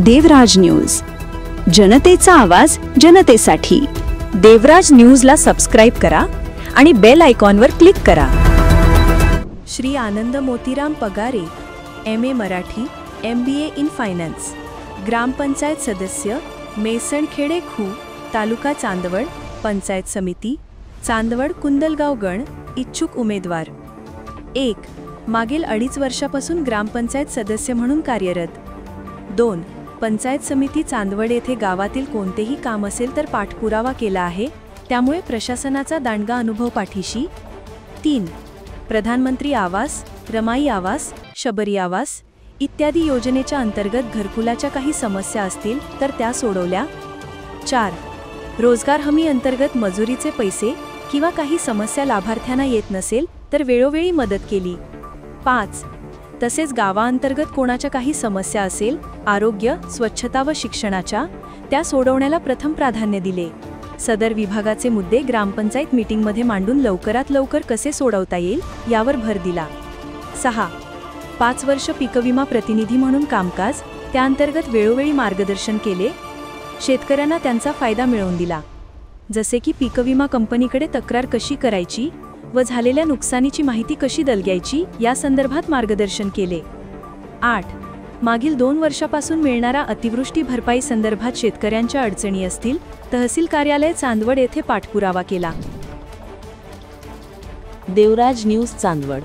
देवराज news, जनतेचा आवाज जनतेसाठी। देवराज न्यूजला सबस्क्राइब करा आणि बेल आयकॉनवर क्लिक करा। Shri Anand Motiram Pagare, MA Marathi, MBA in finance, ग्रामपंचायत सदस्य, मेसणखेडे खू, तालुका चांदवड, पंचायत समिती चांदवड कुंदलगाव गण, इच्छुक उमेदवार। 1. मागील 2.5 वर्षापासून ग्रामपंचायत सदस्य म्हणून कार्यरत। 2. पंचायत समिती चांदवड येथे गावातील कोणतेही काम असेल तर पाठपुरावा केला आहे, त्यामुळे प्रशासनाचा दांडगा अनुभव पाठीशी। 3. प्रधानमंत्री आवास, रमाई आवास, शबरी आवास इत्यादी योजनेच्या अंतर्गत घरकुलाच्या काही समस्या असतील तर त्या सोडवल्या। 4. रोजगार हमी अंतर्गत मजुरीचे पैसे किंवा काही समस्या लाभार्थ्यांना येत नसेल तर वेळोवेळी मदत केली। 5. तसेच गावाअंतर्गत कोणाच्या काही समस्या असेल, आरोग्य, स्वच्छता व शिक्षणाच्या, त्या सोडवण्याला प्रथम प्राधान्य दिले। सदर विभागाचे मुद्दे ग्रामपंचायत मीटिंगमध्ये मांडून लवकरात लवकर कसे सोडवता येईल यावर भर दिला। 6. 5 वर्ष पीकविमा प्रतिनिधी म्हणून कामकाज, त्याअंतर्गत वेळोवेळी मार्गदर्शन केले, शेतकऱ्यांना त्यांचा फायदा मिळवून दिला। जसे की पीकविमा कंपनीकडे तक्रार कशी करायची व झालेल्या नुकसानीची माहिती कशी दलग्यायची या संदर्भात मार्गदर्शन केले। 8. मागील 2 वर्षापासून मिळणारा अतिवृष्टी भरपाई संदर्भात शेतकऱ्यांच्या अडचणी असतील, तहसील कार्यालय चांदवड येथे पाठपुरावा केला। देवराज न्यूज चांदवड।